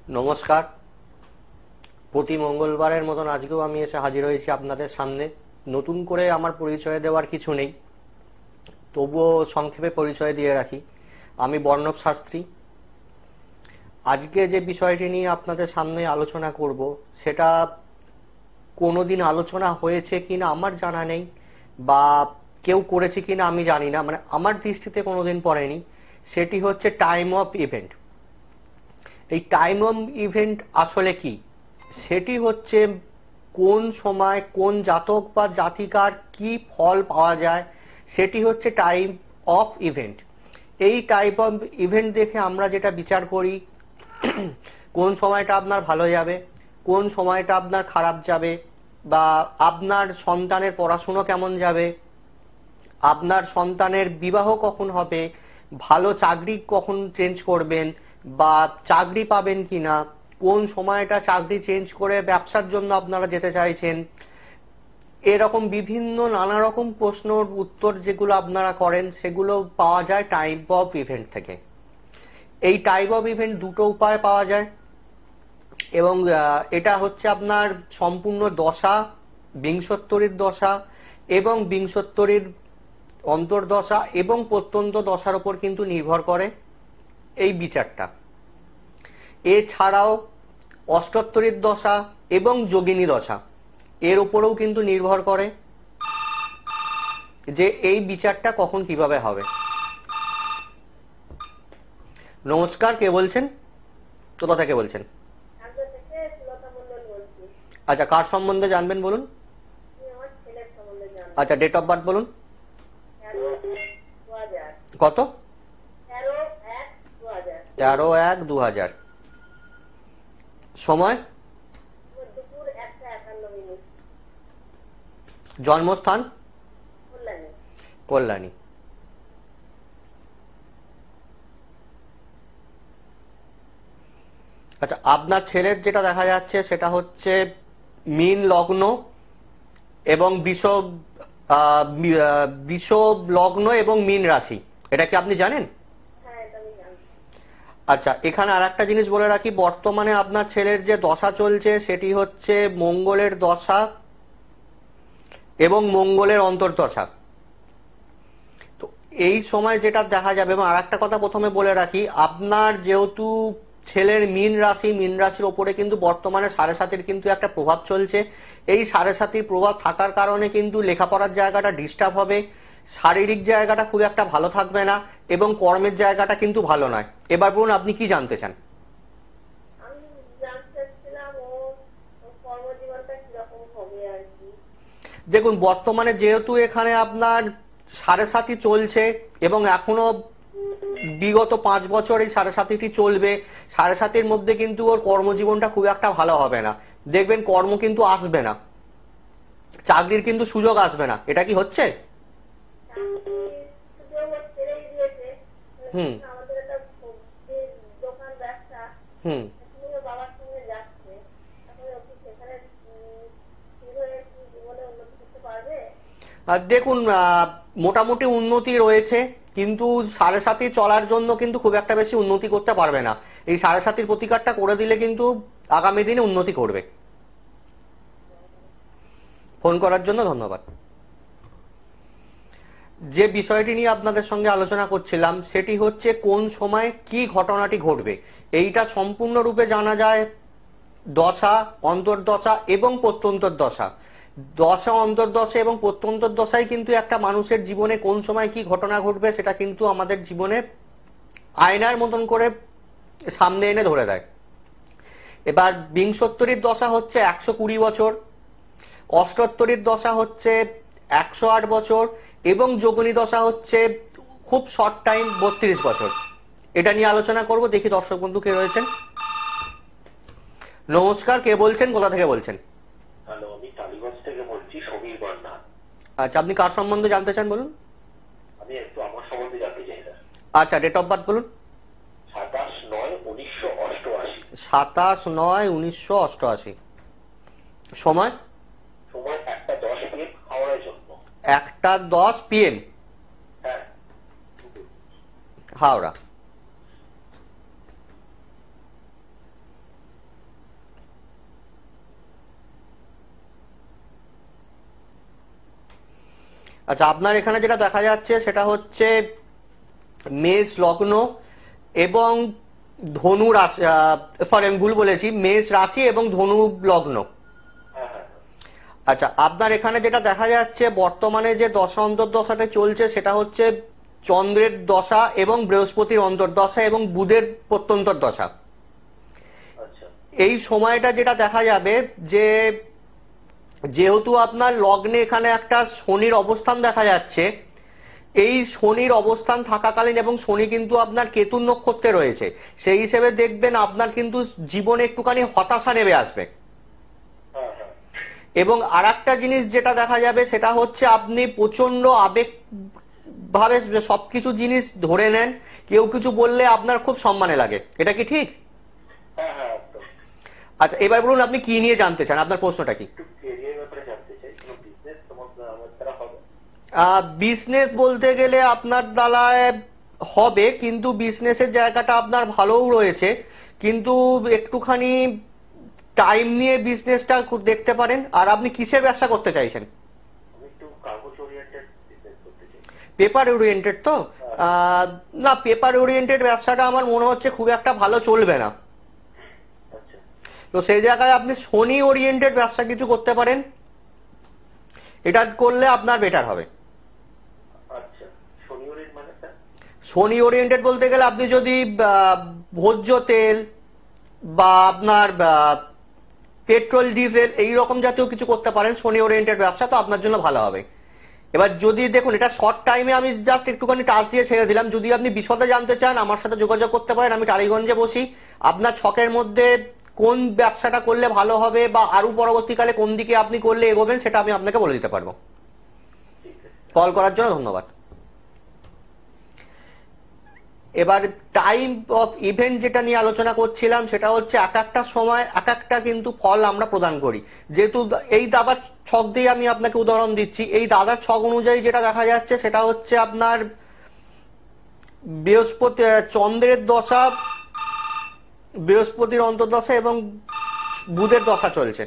নমস্কার। প্রতি মঙ্গলবারের মতন আজকেও আমি এসে হাজির হয়েছি আপনাদের সামনে। নতুন করে আমার পরিচয় দেওয়ার কিছু নেই, তবুও সংক্ষেপে পরিচয় দিয়ে রাখি। আমি বর্ণব শাস্ত্রী। আজকে যে বিষয়টি নিয়ে আপনাদের সামনে আলোচনা করব সেটা কোনোদিন আলোচনা হয়েছে কিনা আমার জানা নেই, বা কেউ করেছে কিনা আমি জানি না, মানে আমার দৃষ্টিতে কোনোদিন পড়েনি। সেটি হচ্ছে টাইম অফ ইভেন্ট। এই টাইম অফ ইভেন্ট আসলে কি? সেটি হচ্ছে কোন সময় কোন জাতক বা জাতিকার কি ফল পাওয়া যায়, সেটি হচ্ছে টাইম অফ ইভেন্ট। এই টাইপ অফ ইভেন্ট দেখে আমরা যেটা বিচার করি, কোন সময়টা আপনার ভালো যাবে, কোন সময়টা আপনার খারাপ যাবে, বা আপনার সন্তানের পড়াশুনো কেমন যাবে, আপনার সন্তানের বিবাহ কখন হবে, ভালো চাকরি কখন চেঞ্জ করবেন, বা চাকরি পাবেন কিনা, কোন সময়টা চাকরি চেঞ্জ করে ব্যবসার জন্য আপনারা যেতে চাইছেন, এরকম বিভিন্ন নানা রকম প্রশ্নের উত্তর যেগুলো আপনারা করেন সেগুলো পাওয়া যায় টাইপ অফ ইভেন্ট থেকে। এই টাইপ অফ ইভেন্ট দুটো উপায় পাওয়া যায়, এবং এটা হচ্ছে আপনার সম্পূর্ণ দশা, বিংশোত্তরীর দশা এবং বিংশোত্তরীর অন্তর্দশা এবং প্রত্যন্ত দশার উপর কিন্তু নির্ভর করে এই বিচারটা। এছাড়াও অষ্টোত্তরীর দশা এবং যোগিনী দশা এর উপরেও কিন্তু নির্ভর করে যে এই বিচারটা কখন কিভাবে হবে। নমস্কার, কে বলছেন, কোথা থেকে বলছেন? আচ্ছা, কার সম্বন্ধে জানবেন বলুন? আচ্ছা, ডেট অফ বার্থ বলুন। কত? 13/1/2000। সময়? জন্মস্থান? কল্যাণী। আচ্ছা, আপনার ছেলের যেটা দেখা যাচ্ছে সেটা হচ্ছে মীন লগ্ন এবং বিষব লগ্ন এবং মীন রাশি। এটা কি আপনি জানেন? আচ্ছা, এখানে আর একটা জিনিস বলে রাখি, বর্তমানে আপনার ছেলের যে দশা চলছে সেটি হচ্ছে মঙ্গলের দশা এবং মঙ্গলের অন্তর্দশা। তো এই সময় যেটা দেখা যাবে, এবং আর একটা কথা প্রথমে বলে রাখি, আপনার যেহেতু ছেলের মীন রাশির ওপরে কিন্তু বর্তমানে 7.5-এর কিন্তু একটা প্রভাব চলছে। এই 7.5-এর প্রভাব থাকার কারণে কিন্তু লেখাপড়ার জায়গাটা ডিস্টার্ব হবে, শারীরিক জায়গাটা খুব একটা ভালো থাকবে না, এবং কর্মের জায়গাটা কিন্তু ভালো নয়। এবার বলুন, আপনি কি জানতে চান? দেখুন, বর্তমানে যেহেতু এখানে আপনার 7.5 চলছে এবং এখনো বিগত 5 বছর এই 7.5টি চলবে, 7.5-এর মধ্যে কিন্তু ওর কর্মজীবনটা খুব একটা ভালো হবে না। দেখবেন কর্ম কিন্তু আসবে না, চাকরির কিন্তু সুযোগ আসবে না। এটা কি হচ্ছে? হুম হুম আর দেখুন, মোটামুটি উন্নতি রয়েছে, কিন্তু 7.5 চলার জন্য কিন্তু খুব একটা বেশি উন্নতি করতে পারবে না। এই 7.5 প্রতিকারটা করে দিলে কিন্তু আগামী দিনে উন্নতি করবে। ফোন করার জন্য ধন্যবাদ। যে বিষয়টি নিয়ে আপনাদের সঙ্গে আলোচনা করছিলাম সেটি হচ্ছে কোন সময় কি ঘটনাটি ঘটবে। এইটা সম্পূর্ণরূপে জানা যায় দশা, অন্তর্দশা এবং প্রত্যন্তর দশা। দশা, অন্তর্দশা এবং প্রত্যন্তর দশাই কিন্তু একটা মানুষের জীবনে কোন সময় কি ঘটনা ঘটবে সেটা কিন্তু আমাদের জীবনে আয়নার মতন করে সামনে এনে ধরে দেয়। এবার বিংশোত্তরীর দশা হচ্ছে 120 বছর, অষ্টোত্তরীর দশা হচ্ছে 108 বছর, এবং যোগিনী দশা হচ্ছে খুব শর্ট টাইম 32 বছর। এটা নিয়ে আলোচনা করব। দেখি দর্শক বন্ধু কে রয়েছেন। নমস্কার, কে বলছেন, কোথা থেকে বলছেন? হ্যালো, আমি টালিগঞ্জ থেকে বলছি, সমীর বর্ণা। আচ্ছা, আপনি কার সম্বন্ধে জানতে চান বলুন? আমি একটু আমার সম্বন্ধে জানতে চাই স্যার। আচ্ছা, ডেট অফ বার্থ বলুন। 27/9/1988। 27/9/1988। সময়? সময় 1:10 PM, হাওড়ায় জন্ম। 1:10 PM, হ্যাঁ, হাওড়া। আচ্ছা, আপনার এখানে যেটা দেখা যাচ্ছে সেটা হচ্ছে মেষ লগ্ন এবং ধনু রাশি, সরি আমি ভুল বলেছি, মেষ রাশি এবং ধনু লগ্ন। হ্যাঁ হ্যাঁ আচ্ছা, আপনার এখানে যেটা দেখা যাচ্ছে বর্তমানে যে দশা অন্তর্দশাটা চলছে সেটা হচ্ছে চন্দ্রের দশা এবং বৃহস্পতির অন্তর্দশা এবং বুধের প্রত্যন্তর দশা। আচ্ছা এই সময়টা যেটা দেখা যাবে যে যেহেতু আপনার লগ্নে এখানে একটা শনির অবস্থান দেখা যাচ্ছে, এই শনির অবস্থান থাকাকালীন এবং শনি কিন্তু আপনার কেতুর নক্ষত্রে রয়েছে, সেই হিসেবে দেখবেন আপনার কিন্তু জীবনে একটুখানি হতাশা নেমে আসবে। হ্যাঁ হ্যাঁ এবং আর একটা জিনিস যেটা দেখা যাবে সেটা হচ্ছে আপনি প্রচন্ড আবেগ ভাবে সবকিছু জিনিস ধরে নেন, কেউ কিছু বললে আপনার খুব সম্মানে লাগে, এটা কি ঠিক? হ্যাঁ হ্যাঁ একদম। আচ্ছা, এবার বলুন আপনি কি নিয়ে জানতে চান, আপনার প্রশ্নটা কি? একটু কেরিয়ার ব্যাপারে জানতে চাই, কোনো বিজনেস তোমার আমার দ্বারা হবে? বিজনেস বলতে গেলে আপনার দ্বারায় হবে, কিন্তু বিজনেসের জায়গাটা আপনার ভালোও রয়েছে, কিন্তু একটুখানি টাইম নিয়ে বিজনেসটা দেখতে পারেন। আর আপনি কিসের ব্যবসা করতে চাইছেন? আমি একটু কাগজ ওরিয়েন্টেড বিজনেস করতে চাই। পেপার ওরিয়েন্টেড তো? না, পেপার ওরিয়েন্টেড ব্যবসাটা আমার মনে হচ্ছে খুব একটা ভালো চলবে না। আচ্ছা তো সেই জায়গায় আপনি শনি ওরিয়েন্টেড ব্যবসা কিছু করতে পারেন, এটা করলে আপনার বেটার হবে। আচ্ছা, শনি ওরিয়েন্ট মানে স্যার? শনি ওরিয়েন্টেড বলতে গেলে আপনি যদি ভোজ্য তেল বা আপনার পেট্রোল ডিজেল এই রকম জাতীয় কিছু করতে পারেন, শনি ওরিয়েন্টেড ব্যবসা, তো আপনার জন্য ভালো হবে। এবার যদি দেখুন, এটা শর্ট টাইমে আমি জাস্ট একটুখানি টাচ দিয়ে ছেড়ে দিলাম, যদি আপনি বিশদে জানতে চান আমার সাথে যোগাযোগ করতে পারেন, আমি টালিগঞ্জে বসি। আপনার ছকের মধ্যে কোন ব্যবসাটা করলে ভালো হবে বা আরো পরবর্তীকালে কোন দিকে আপনি করলে এগোবেন সেটা আমি আপনাকে বলে দিতে পারবো। ঠিক আছে। কল করার জন্য ধন্যবাদ। এবার টাইম অফ ইভেন্ট যেটা নিয়ে আলোচনা করছিলাম সেটা হচ্ছে এক একটা সময় এক একটা কিন্তু ফল আমরা প্রদান করি। যেহেতু এই দাদার ছক দিয়ে আমি আপনাকে উদাহরণ দিচ্ছি, এই দাদার ছক অনুযায়ী যেটা দেখা যাচ্ছে সেটা হচ্ছে আপনার বৃহস্পতি, চন্দ্রের দশা, বৃহস্পতির অন্তর্দশা এবং বুধের দশা চলছে।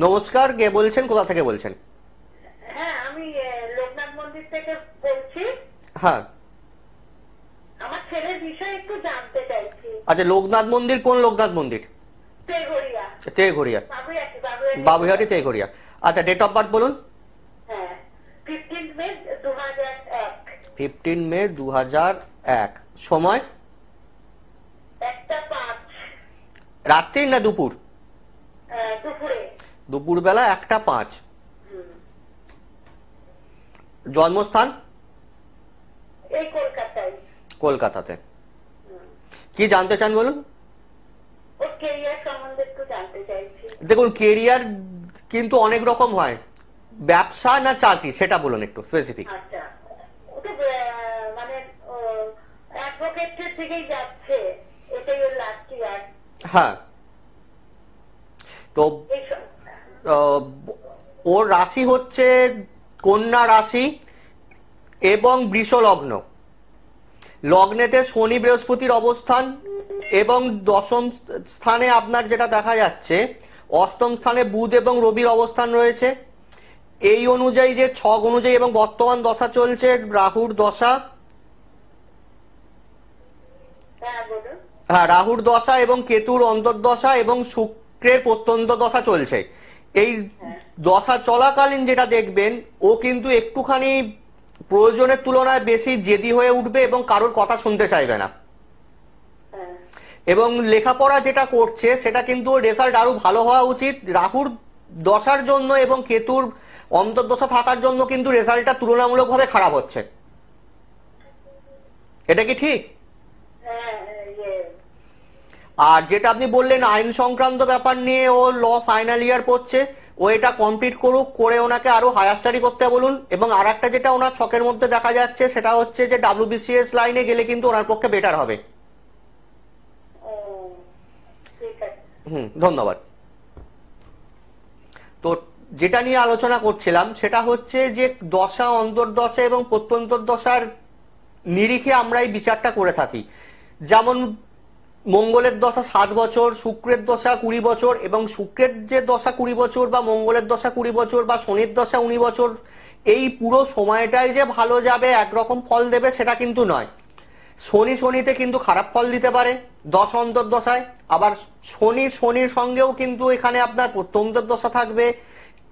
নমস্কার, কে বলছেন, কোথা থেকে বলছেন? হ্যাঁ, আমি লোকনাথ মন্দির থেকে বলছি। হ্যাঁ, আমার ছেলের বিষয়ে একটু জানতে চাইছি। আচ্ছা, লোকনাথ মন্দির কোন লোকনাথ মন্দির? তেঘরিয়া। তেঘরিয়া, বাবুয়াটি। বাবুইহাটি তেঘরিয়া। আচ্ছা, ডেট অফ বার্থ বলুন। হ্যাঁ, 15 মে 2001। 15 মে 2001। সময়? 1টা 5 রাত্রি না দুপুর? দুপুরে। দুপুরবেলা 1টা 5। জন্মস্থান? এই কলকাতায়। কলকাতাতে। কি জানতে চান বলুন? ওর কেরিয়ার সম্বন্ধে একটু জানতে চাইছি। দেখুন, কেরিয়ার কিন্তু অনেক রকম হয়, ব্যবসা না চাকরি সেটা বলুন একটু স্পেসিফিক। আচ্ছা, ও তো মানে অ্যাডভোকেটের দিকেই যাচ্ছে, এটাই ওর লাস্ট ইয়ার। হ্যাঁ, তো ওর রাশি হচ্ছে কন্যা রাশি এবং বৃষ লগ্ন। লগ্নেতে শনি বৃহস্পতির অবস্থান এবং দশম স্থানে আপনার যেটা দেখা যাচ্ছে অষ্টম স্থানে বুধ এবং রবির অবস্থান রয়েছে। এই অনুযায়ী যে ছক অনুযায়ী এবং বর্তমান দশা চলছে রাহুর দশা। হ্যাঁ বলুন। হ্যাঁ, রাহুর দশা এবং কেতুর অন্তর্দশা এবং শুক্রের প্রত্যন্ত দশা চলছে। এই দশা চলাকালীন যেটা দেখবেন, ও কিন্তু একটুখানি প্রয়োজনের তুলনায় বেশি জেদি হয়ে উঠবে এবং কারোর কথা শুনতে চাইবে না। হ্যাঁ এবং লেখাপড়া যেটা করছে সেটা কিন্তু রেজাল্ট আরো ভালো হওয়া উচিত। রাহুর দশার জন্য এবং কেতুর অন্তর্দশা থাকার জন্য কিন্তু রেজাল্টটা তুলনামূলকভাবে খারাপ হচ্ছে, এটা কি ঠিক? হ্যাঁ আর যেটা আপনি বললেন আইন সংক্রান্ত ব্যাপার নিয়ে, ও ল ফাইনাল ইয়ার পড়ছে, ও এটা কমপ্লিট করুক, করে ওনাকে আরো হায়ার স্টাডি করতে বলুন। এবং আর একটা যেটা ওনার ছকের মধ্যে দেখা যাচ্ছে সেটা হচ্ছে যে WBCS লাইনে গেলে কিন্তু ওনার পক্ষে বেটার হবে। ঠিক আছে। ধন্যবাদ। তো যেটা নিয়ে আলোচনা করছিলাম সেটা হচ্ছে যে দশা, অন্তর্দশা এবং প্রত্যন্তর দশার নিরিখে আমরা এই বিচারটা করে থাকি। যেমন মঙ্গলের দশা 7 বছর, শুক্রের দশা 20 বছর, এবং শুক্রের যে দশা 20 বছর বা মঙ্গলের দশা 20 বছর বা শনির দশা 19 বছর, এই পুরো সময়টাই যে ভালো যাবে একরকম ফল দেবে সেটা কিন্তু নয়। শনিতে কিন্তু খারাপ ফল দিতে পারে 10 অন্তর্দশায়। আবার শনির সঙ্গেও কিন্তু এখানে আপনার প্রত্যন্তর দশা থাকবে।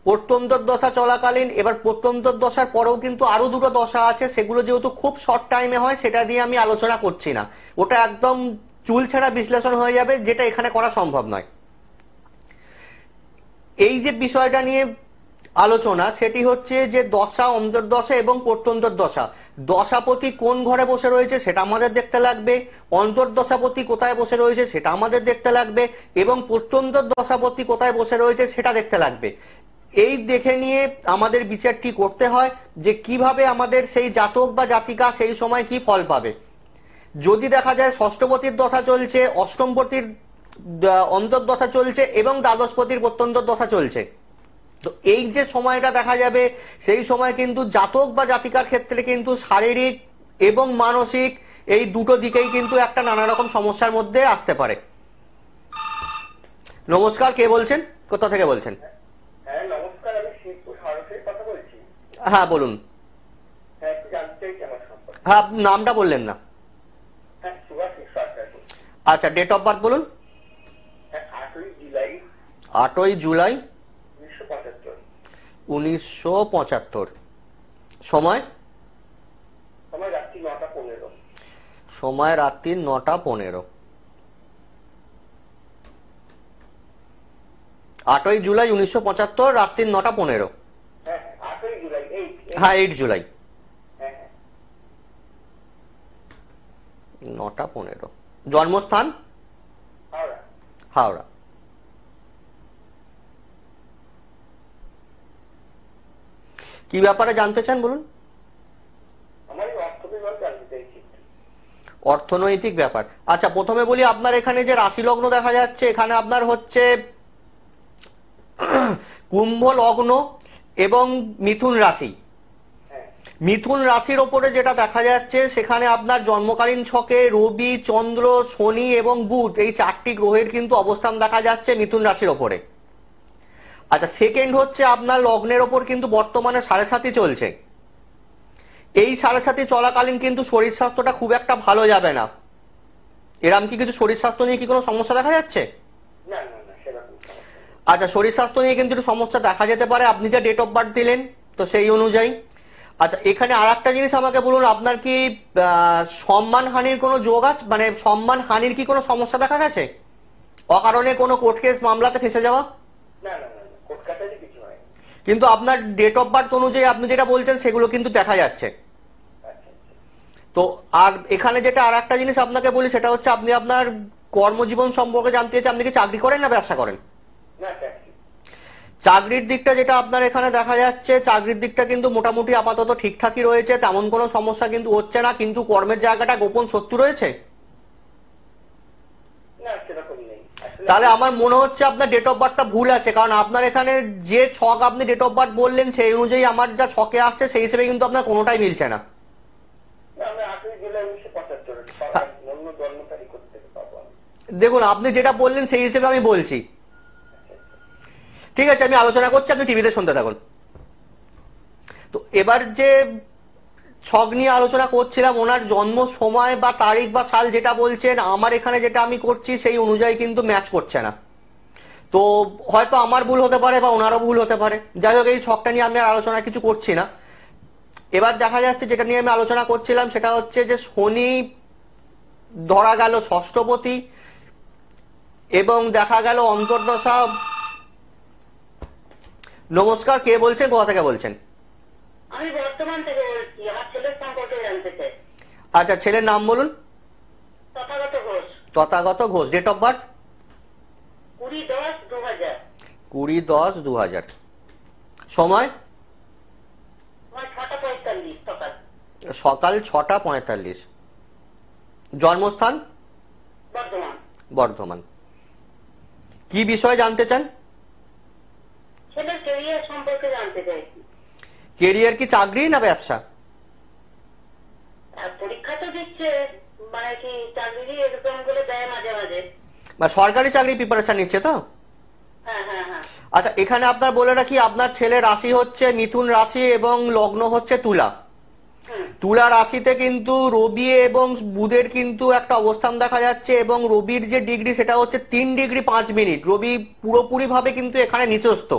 প্রত্যন্তর দশা চলাকালীন, এবার প্রত্যন্তর দশার পরেও কিন্তু আরো দুটো দশা আছে, সেগুলো যেহেতু খুব শর্ট টাইমে হয় সেটা দিয়ে আমি আলোচনা করছি না, ওটা একদম চুলছেড়া বিশ্লেষণ হয়ে যাবে, যেটা এখানে করা সম্ভব নয়। এই যে বিষয়টা নিয়ে আলোচনা সেটি হচ্ছে যে দশা, অন্তর্দশা এবং প্রত্যন্তর দশা। দশাপতি কোন ঘরে বসে রয়েছে সেটা আমাদের দেখতে লাগবে, অন্তর্দশাপতি কোথায় বসে রয়েছে সেটা আমাদের দেখতে লাগবে, এবং প্রত্যন্তর দশাপতি কোথায় বসে রয়েছে সেটা দেখতে লাগবে। এই দেখে নিয়ে আমাদের বিচারটি করতে হয় যে কিভাবে আমাদের সেই জাতক বা জাতিকা সেই সময় কি ফল পাবে। যদি দেখা যায় ষষ্ঠপতির দশা চলছে, অষ্টমপতির অন্তর্দশা চলছে এবং দ্বাদশপতির প্রত্যন্তর দশা চলছে, তো এই যে সময়টা দেখা যাবে সেই সময় কিন্তু জাতক বা জাতিকার ক্ষেত্রে কিন্তু শারীরিক এবং মানসিক এই দুটো দিকেই কিন্তু একটা নানা রকম সমস্যার মধ্যে আসতে পারে। নমস্কার, কে বলছেন, কোথা থেকে বলছেন? হ্যাঁ নমস্কার, আমি শিবপুর সরাসরি কথা বলছি। হ্যাঁ বলুন। হ্যাঁ একটু জানতে চাইছি আমার সম্পর্কে। হ্যাঁ, আপনি নামটা বললেন না। হ্যাঁ সুভাষিস সরকার। আচ্ছা, ডেট অফ বার্থ বলুন। হ্যাঁ 8ই জুলাই 8ই জুলাই 1975। 1975। সময়? সময় রাত্রি 9টা 15। সময় রাত্রি 9টা 15। 8ই জুলাই 1975 রাত্রি 9টা 15। হ্যাঁ 8ই জুলাই। হ্যাঁ 8 জুলাই হ্যাঁ হ্যাঁ 9টা 15। জন্মস্থান? হাওড়া। হাওড়া। কি ব্যাপারে জানতে চান বলুন? আমার এই অর্থ বিভাগ জানতে চাইছি। অর্থনৈতিক ব্যাপার। আচ্ছা, প্রথমে বলি আপনার এখানে যে রাশি লগ্ন দেখা যাচ্ছে, এখানে আপনার হচ্ছে কুম্ভ লগ্ন এবং মিথুন রাশি। মিথুন রাশির ওপরে যেটা দেখা যাচ্ছে সেখানে আপনার জন্মকালীন ছকে রবি, চন্দ্র, শনি এবং বুধ এই 4টি গ্রহের কিন্তু অবস্থান দেখা যাচ্ছে মিথুন রাশির ওপরে। আচ্ছা, সেকেন্ড হচ্ছে আপনার লগ্নের ওপর কিন্তু বর্তমানে 7.5 চলছে। এই 7.5 চলাকালীন কিন্তু শরীর স্বাস্থ্যটা খুব একটা ভালো যাবে না। এরকম কি কিছু শরীর স্বাস্থ্য নিয়ে কি কোনো সমস্যা দেখা যাচ্ছে? না না না সেরকম। আচ্ছা, শরীর স্বাস্থ্য নিয়ে কিন্তু একটু সমস্যা দেখা যেতে পারে, আপনি যে ডেট অফ বার্থ দিলেন তো সেই অনুযায়ী। আচ্ছা, এখানে আর একটা জিনিস আমাকে বলুন, আপনার কি সম্মান হানির কোনো যোগ আছে, মানে সম্মান হানির কি কোনো সমস্যা দেখা গেছে? অকারণে কোনো কোর্ট কেস মামলাতে ফেসে যাওয়া? না না না কলকাতায় কিছু হয়। কিন্তু আপনার ডেট অফ বার্থ অনুযায়ী আপনি যেটা বলছেন সেগুলো কিন্তু দেখা যাচ্ছে। তো আর এখানে যেটা আর একটা জিনিস আপনাকে বলি সেটা হচ্ছে আপনি আপনার কর্মজীবন সম্পর্কে জানতে চাইছেন। আপনি কি চাকরি করেন না ব্যবসা করেন? না চাকরির দিকটা যেটা আপনার এখানে দেখা যাচ্ছে, চাকরির দিকটা কিন্তু মোটামুটি আপাতত ঠিকঠাকই রয়েছে, তেমন কোনো সমস্যা কিন্তু হচ্ছে না। কিন্তু কর্মের জায়গাটা গোপন শত্রু রয়েছে। না সেরকম নেই। তাহলে আমার মনে হচ্ছে আপনার ডেট অফ বার্থটা ভুল আছে, কারণ আপনার এখানে যে ছক আপনি ডেট অফ বার্থ বললেন সেই অনুযায়ী আমার যা ছকে আসছে সেই হিসেবে কিন্তু আপনার কোনোটাই মিলছে না। দেখুন, আপনি যেটা বললেন সেই হিসেবে আমি বলছি। ঠিক আছে, আমি আলোচনা করছি, আপনি টিভিতে শুনতে থাকুন। তো এবার যে ছক নিয়ে আলোচনা করছিলাম, ওনার জন্ম সময় বা তারিখ বা সাল যেটা বলছেন, আমার এখানে যেটা আমি করছি সেই অনুযায়ী কিন্তু ম্যাচ করছে না। তো হয়তো আমার ভুল হতে পারে বা ওনারও ভুল হতে পারে। যাই হোক, এই ছকটা নিয়ে আমি আর আলোচনা কিছু করছি না। এবার দেখা যাচ্ছে যেটা নিয়ে আমি আলোচনা করছিলাম সেটা হচ্ছে যে শনি ধরা গেল ষষ্ঠপতি এবং দেখা গেল অন্তর্দশা। নমস্কার, কে বলছেন, কোথা থেকে বলছেন? আমি বর্তমান থেকে বলছি, আমার ছেলের সম্পর্কে জানতে চাই। আচ্ছা, ছেলের নাম বলুন। Tathagata Ghosh. Tathagata Ghosh. Date of birth? 20-10-2000। 20-10-2000। সময়? 6:45 সকাল। সকাল 6টা 45। জন্মস্থান? বর্ধমান। বর্ধমান। কি বিষয় জানতে চান? ছেলের ক্যারিয়ার সম্পর্কে জানতে চাইছি। কেরিয়ার কি চাকরি না ব্যবসা? পরীক্ষা তো দিচ্ছে, মানে কি চাকরি এরকম করে দেয় মাঝে মাঝে। বা সরকারি চাকরি প্রিপারেশন নিচ্ছে তো? হ্যাঁ হ্যাঁ হ্যাঁ। আচ্ছা, এখানে আপনার বলে রাখি, আপনার ছেলে রাশি হচ্ছে মিথুন রাশি এবং লগ্ন হচ্ছে তুলা। তুলা রাশিতে কিন্তু রবি এবং বুধের কিন্তু একটা অবস্থান দেখা যাচ্ছে, এবং রবির যে ডিগ্রি সেটা হচ্ছে 3°5'। রবি পুরোপুরি ভাবে কিন্তু এখানে নিচস্থ।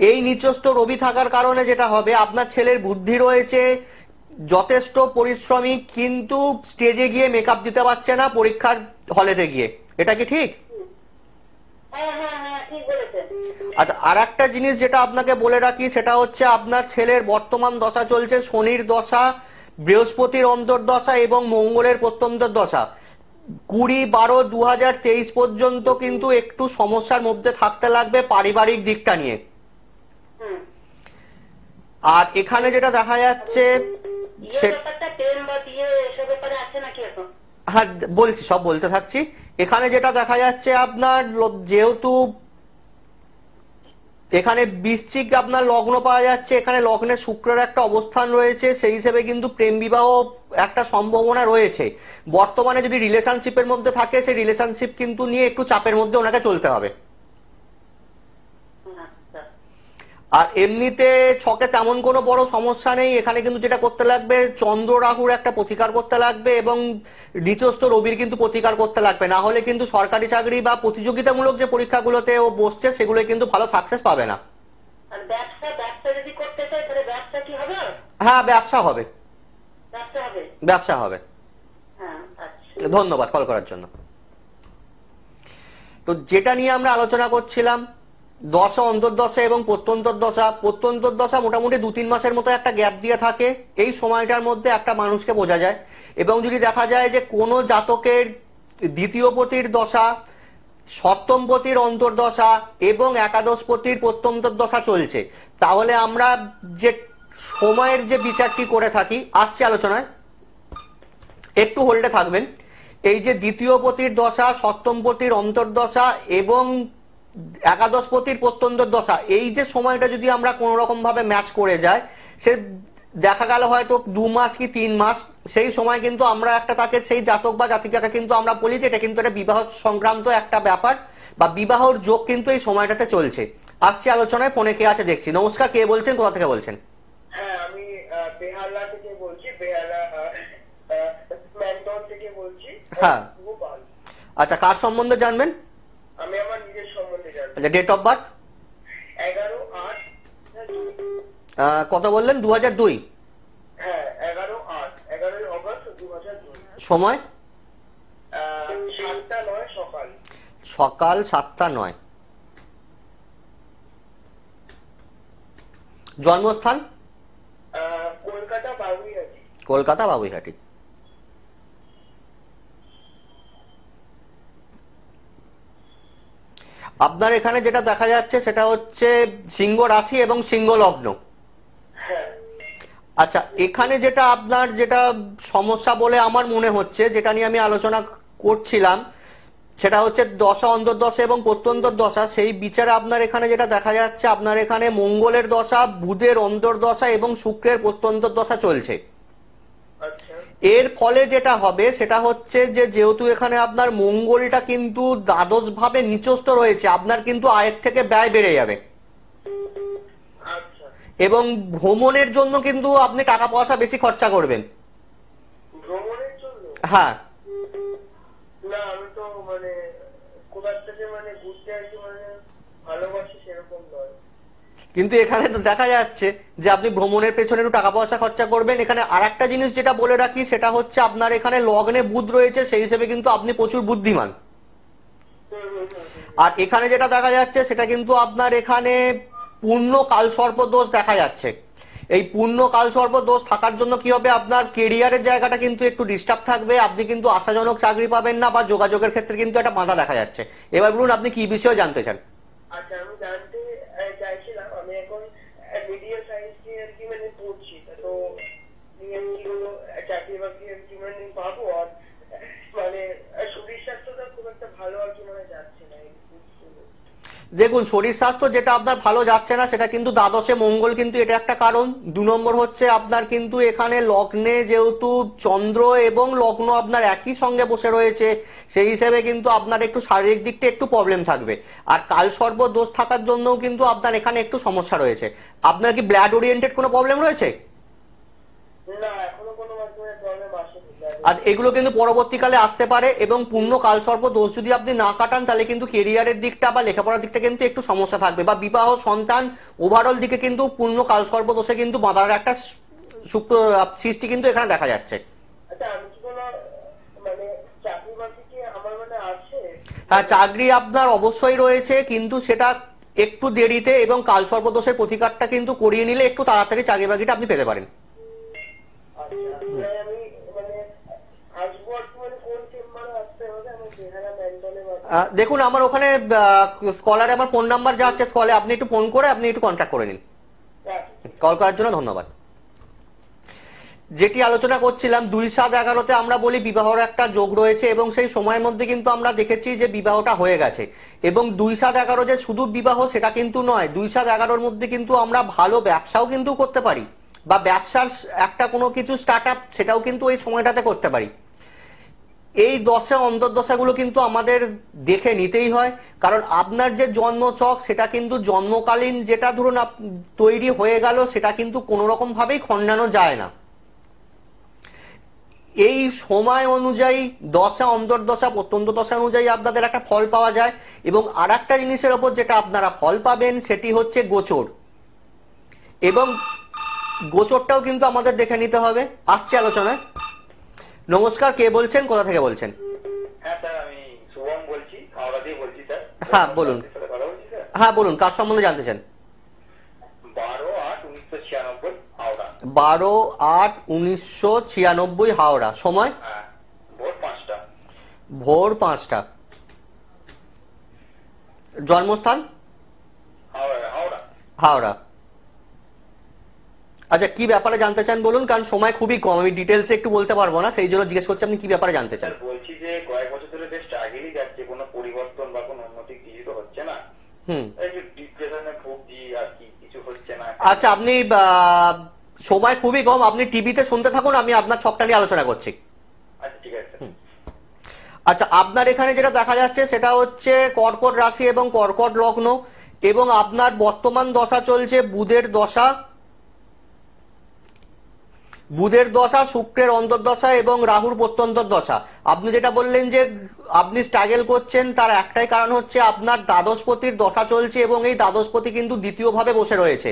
এই নিচস্থ রবি থাকার কারণে যেটা হবে, আপনার ছেলের বুদ্ধি রয়েছে, যথেষ্ট পরিশ্রমী, কিন্তু স্টেজে গিয়ে মেকআপ দিতে পারছে না পরীক্ষার হলেতে গিয়ে। এটা কি ঠিক? হ্যাঁ হ্যাঁ হ্যাঁ ঠিক বলেছেন। আচ্ছা, আর একটা জিনিস যেটা আপনাকে বলে রাখি, সেটা হচ্ছে আপনার ছেলের বর্তমান দশা চলছে শনির দশা, বৃহস্পতির অন্তর্দশা এবং মঙ্গলের প্রত্যন্তর দশা। 20/12/2023 পর্যন্ত কিন্তু একটু সমস্যার মধ্যে থাকতে লাগবে পারিবারিক দিকটা নিয়ে। আর এখানে যেটা দেখা যাচ্ছে, হ্যাঁ বলছি, সব বলতে থাকছি। এখানে যেটা দেখা যাচ্ছে আপনার, যেহেতু এখানে বৃশ্চিক আপনার লগ্ন পাওয়া যাচ্ছে, এখানে লগ্নে শুক্রের একটা অবস্থান রয়েছে, সেই হিসেবে কিন্তু প্রেম বিবাহ একটা সম্ভাবনা রয়েছে। বর্তমানে যদি রিলেশনশিপের মধ্যে থাকে, সেই রিলেশনশিপ কিন্তু নিয়ে একটু চাপের মধ্যে ওনাকে চলতে হবে। আর এমনিতে ছকে তেমন কোনো বড় সমস্যা নেই। এখানে কিন্তু যেটা করতে লাগবে, চন্দ্র রাহুর একটা প্রতিকার করতে লাগবে, এবং নিচস্থ রবির কিন্তু প্রতিকার করতে লাগবে। না হলে কিন্তু সরকারি চাকরি বা প্রতিযোগিতামূলক যে পরীক্ষাগুলোতে ও বসছে, সেগুলো কিন্তু ভালো সাকসেস পাবে না। হ্যাঁ, ব্যবসা হবে, ব্যবসা হবে। ধন্যবাদ কল করার জন্য। তো যেটা নিয়ে আমরা আলোচনা করছিলাম, দশা, অন্তর্দশা এবং প্রত্যন্তর দশা। প্রত্যন্তর দশা মোটামুটি 2-3 মাসের মতো একটা গ্যাপ দিয়ে থাকে। এই সময়টার মধ্যে একটা মানুষকে বোঝা যায়। এবং যদি দেখা যায় যে কোনো জাতকের দ্বিতীয় পতির দশা, সপ্তম পতির অন্তর্দশা এবং একাদশ পতির প্রত্যন্তর দশা চলছে, তাহলে আমরা যে সময়ের যে বিচারটি করে থাকি, আসছে আলোচনায়, একটু হোল্ডে থাকবেন। এই যে দ্বিতীয় পতির দশা, সপ্তম পতির অন্তর্দশা এবং একাদশ পতির প্রত্যন্তর দশা, এই যে সময়টা যদি আমরা কোনো রকম ভাবে ম্যাচ করে যায়, সে দেখা গেল হয়তো 2 মাস কি 3 মাস, সেই সময় কিন্তু আমরা একটা তাকে, সেই জাতক বা জাতিকাকে কিন্তু আমরা বলি যে এটা কিন্তু একটা বিবাহ সংক্রান্ত একটা ব্যাপার, বা বিবাহর যোগ কিন্তু এই সময়টাতে চলছে। আসছে আলোচনায়। ফোনে কে আছে দেখছি। নমস্কার, কে বলছেন, কোথা থেকে বলছেন? হ্যাঁ, আমি বেহালা থেকে বলছি, বেহালা ম্যানটন থেকে বলছি। হ্যাঁ, আচ্ছা, কার সম্বন্ধে জানবেন? আমি আমার নিজের সম্বন্ধে জানবো। আচ্ছা, ডেট অফ বার্থ? 11/8। কত বললেন? 2002? হ্যাঁ, 11 অগস্ট 2002। সময়? 7:09 সকাল। সকাল 7:09। জন্মস্থান? কলকাতা বাবুইহাটি। কলকাতা বাবুইহাটি। আপনার এখানে যেটা দেখা যাচ্ছে সেটা হচ্ছে সিংহ রাশি এবং সিংহ লগ্ন। আচ্ছা, এখানে যেটা আপনার যেটা সমস্যা বলে আমার মনে হচ্ছে, যেটা নিয়ে আমি আলোচনা করছিলাম, সেটা হচ্ছে দশা, অন্তর্দশা এবং প্রত্যন্তর দশা। সেই বিচারে আপনার এখানে যেটা দেখা যাচ্ছে, আপনার এখানে মঙ্গলের দশা, বুধের অন্তর্দশা এবং শুক্রের প্রত্যন্তর দশা চলছে। এর ফলে যেটা হবে সেটা হচ্ছে যে, যেহেতু এখানে আপনার মঙ্গলটা কিন্তু দ্বাদশ ভাবে নিচস্থ রয়েছে, আপনার কিন্তু আয়ের থেকে ব্যয় বেড়ে যাবে। এবং ভ্রমণের জন্য কিন্তু আপনি টাকা পয়সা বেশি খরচা করবেন। ভ্রমণের জন্য? হ্যাঁ। না, আমি তো মানে কোথা থেকে মানে ঘুরতে আসি, মানে ভালোবাসি সেরকম নয়। কিন্তু এখানে তো দেখা যাচ্ছে যে আপনি ভ্রমণের পেছনে একটু টাকা পয়সা খরচা করবেন। এখানে আর একটা জিনিস যেটা বলে রাখি, সেটা হচ্ছে আপনার এখানে লগ্নে বুধ রয়েছে, সেই হিসেবে কিন্তু আপনি প্রচুর বুদ্ধিমান। আর এখানে যেটা দেখা যাচ্ছে সেটা কিন্তু আপনার এখানে পূর্ণ কালসর্প দোষ দেখা যাচ্ছে। এই পূর্ণ কালসর্প দোষ থাকার জন্য কি হবে, আপনার কেরিয়ারের জায়গাটা কিন্তু একটু ডিস্টার্ব থাকবে, আপনি কিন্তু আশাজনক চাকরি পাবেন না, বা যোগাযোগের ক্ষেত্রে কিন্তু একটা বাধা দেখা যাচ্ছে। এবার বলুন, আপনি কি বিষয়ে জানতে চান? আচ্ছা, আমি জানতে চাইছিলাম, আমি এখন মিডিয়া সায়েন্স নিয়ে আর কি মানে পড়ছি, তো চাকরি বাকরি আর কি মানে পাবো, আর মানে শরীর স্বাস্থ্যটা খুব একটা ভালো আর কি মানে যাচ্ছে না। দেখুন, শরীর স্বাস্থ্য যেটা আপনার ভালো যাচ্ছে না সেটা কিন্তু দ্বাদশে মঙ্গল কিন্তু এটা একটা কারণ। 2 নম্বর হচ্ছে আপনার কিন্তু এখানে লগ্নে যেহেতু চন্দ্র এবং লগ্ন আপনার একই সঙ্গে বসে রয়েছে, সেই হিসেবে কিন্তু আপনার একটু শারীরিক দিকটা একটু প্রবলেম থাকবে। আর কালসর্প দোষ থাকার জন্যও কিন্তু আপনার এখানে একটু সমস্যা রয়েছে। আপনার কি ব্লাড ওরিয়েন্টেড কোনো প্রবলেম রয়েছে? না, এখনো কোনো মাধ্যমে প্রবলেম আসেনি। আজ এগুলো কিন্তু পরবর্তীকালে আসতে পারে, এবং পূর্ণ কালসর্প দোষ যদি আপনি না কাটান তাহলে কিন্তু কেরিয়ারের দিকটা বা লেখাপড়ার দিকটা কিন্তু একটু সমস্যা থাকবে, বা বিবাহ, সন্তান, ওভারঅল দিকে কিন্তু পূর্ণ কালসর্প দোষে কিন্তু বাধার একটা সৃষ্টি কিন্তু এখানে দেখা যাচ্ছে। আচ্ছা, আমি কি কোনো মানে চাকরি বাকরি কি আমার মানে আছে? হ্যাঁ, চাকরি আপনার অবশ্যই রয়েছে, কিন্তু সেটা একটু দেরিতে, এবং কালসর্প দোষের প্রতিকারটা কিন্তু করিয়ে নিলে একটু তাড়াতাড়ি চাকরি বাকরিটা আপনি পেতে পারেন। আচ্ছা, আমি মানে আসবো আর কি, মানে কোন চেম্বারে আসতে হবে? আমি বেহারা মেন্টালে দেখুন, আমার ওখানে স্কলারে আমার ফোন নাম্বার যা আছে স্কলে, আপনি একটু ফোন করে আপনি একটু কন্ট্যাক্ট করে নিন। কল করার জন্য ধন্যবাদ। যেটি আলোচনা করছিলাম, 2-7-11-তে আমরা বলি বিবাহর একটা যোগ রয়েছে, এবং সেই সময়ের মধ্যে কিন্তু আমরা দেখেছি যে বিবাহটা হয়ে গেছে। এবং 2-7-11 যে শুধু বিবাহ সেটা কিন্তু নয়, 2-7-11-র মধ্যে কিন্তু আমরা ভালো ব্যবসাও কিন্তু করতে পারি, বা ব্যবসার একটা কোনো কিছু স্টার্ট আপ সেটাও কিন্তু এই সময়টাতে করতে পারি। এই দশা অন্তর্দশাগুলো কিন্তু আমাদের দেখে নিতেই হয়, কারণ আপনার যে জন্মছক সেটা কিন্তু জন্মকালীন যেটা ধরুন তৈরি হয়ে গেল সেটা কিন্তু কোনো রকম ভাবেই খণ্ডানো যায় না। এই সময় অনুযায়ী দশা, অন্তর্দশা, প্রত্যন্ত দশা অনুযায়ী আপনাদের একটা ফল পাওয়া যায়। এবং আর একটা জিনিসের ওপর যেটা আপনারা ফল পাবেন সেটি হচ্ছে গোচর, এবং গোচরটাও কিন্তু আমাদের দেখে নিতে হবে। আসছে আলোচনায়। নমস্কার, কে বলছেন, কোথা থেকে বলছেন? হ্যাঁ স্যার, আমি শুভম বলছি, হাওড়া দিয়ে বলছি স্যার। হ্যাঁ বলুন। হ্যাঁ বলুন, কার সম্বন্ধে জানতে চান? 12/8/1996 হাওড়া। 12/8/1996 হাওড়া। সময়? ভোর 5টা। ভোর 5টা। জন্মস্থান? হাওড়া। হাওড়া। আচ্ছা, কি ব্যাপারে জানতে চান বলুন, কারণ সময় খুবই কম, আমি ডিটেলসে একটু বলতে পারবো না, সেই জন্য জিজ্ঞেস করছি আপনি কি ব্যাপারে জানতে চান। বলছি যে কয়েক বছর ধরে বেশ স্ট্রাগলই যাচ্ছে, কোনো পরিবর্তন বা কোনো উন্নতি কিছু তো হচ্ছে না। এই যে ডিপ্রেশনে ভুগছি আর কি, কিছু হচ্ছে না। আচ্ছা, আপনি সময় খুবই কম, আপনি টিভিতে শুনতে থাকুন, আমি আপনার ছকটা নিয়ে আলোচনা করছি। আচ্ছা ঠিক আছে। আচ্ছা, আপনার এখানে যেটা দেখা যাচ্ছে সেটা হচ্ছে কর্কট রাশি এবং কর্কট লগ্ন, এবং আপনার বর্তমান দশা চলছে বুধের দশা, শুক্রের অন্তর্দশা এবং রাহুর প্রত্যন্তর দশা। আপনি যেটা বললেন যে আপনি স্ট্রাগল করছেন, তার একটাই কারণ হচ্ছে আপনার দ্বাদশপতির দশা চলছে, এবং এই দ্বাদশপতি কিন্তু দ্বিতীয়ভাবে বসে রয়েছে,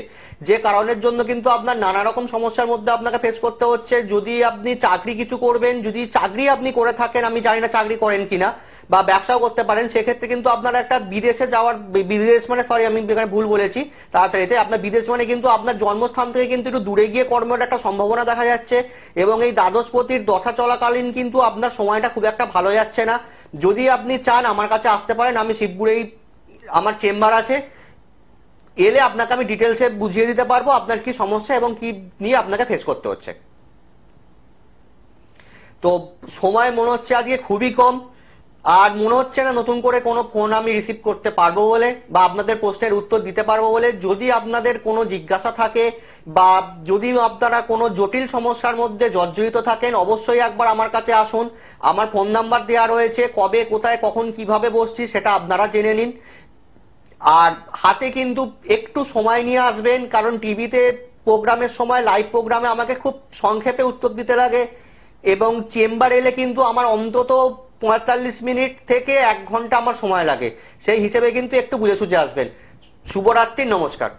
যে কারণের জন্য কিন্তু আপনার নানা রকম সমস্যার মধ্যে আপনাকে ফেস করতে হচ্ছে। যদি আপনি চাকরি কিছু করবেন, যদি চাকরি আপনি করে থাকেন, আমি জানি না চাকরি করেন কিনা, বা ব্যবসাও করতে পারেন, সেক্ষেত্রে কিন্তু আপনার একটা বিদেশে যাওয়ার, বিদেশ মানে সরি আমি এখানে ভুল বলেছি তাড়াতাড়িতে, আপনার বিদেশ মানে কিন্তু আপনার জন্মস্থান থেকে কিন্তু একটু দূরে গিয়ে কর্মের একটা সম্ভাবনা দেখা যাচ্ছে। এবং এই দ্বাদশপতির দশা চলাকালীন কিন্তু আপনার সময়টা খুব একটা ভালো যাচ্ছে না। যদি আপনি চান আমার কাছে আসতে পারেন, আমি শিবপুরেই আমার চেম্বার আছে, এলে আপনাকে আমি ডিটেলসে বুঝিয়ে দিতে পারবো আপনার কি সমস্যা এবং কি নিয়ে আপনাকে ফেস করতে হচ্ছে। তো সময় মনে হচ্ছে আজকে খুবই কম, আর মনে হচ্ছে না নতুন করে কোনো ফোন আমি রিসিভ করতে পারবো বলে, বা আপনাদের প্রশ্নের উত্তর দিতে পারবো বলে। যদি আপনাদের কোনো জিজ্ঞাসা থাকে, বা যদি আপনারা কোনো জটিল সমস্যার মধ্যে জর্জরিত থাকেন, অবশ্যই একবার আমার কাছে আসুন। আমার ফোন নাম্বার দেওয়া রয়েছে, কবে কোথায় কখন কিভাবে বসছি সেটা আপনারা জেনে নিন। আর হাতে কিন্তু একটু সময় নিয়ে আসবেন, কারণ টিভিতে প্রোগ্রামের সময়, লাইভ প্রোগ্রামে আমাকে খুব সংক্ষেপে উত্তর দিতে লাগে, এবং চেম্বার এলে কিন্তু আমার অন্তত 45 মিনিট থেকে 1 ঘন্টা আমার সময় লাগে। সেই হিসেবে কিন্তু একটু বুঝে সুঝে আসবেন। শুভরাত্রি, নমস্কার।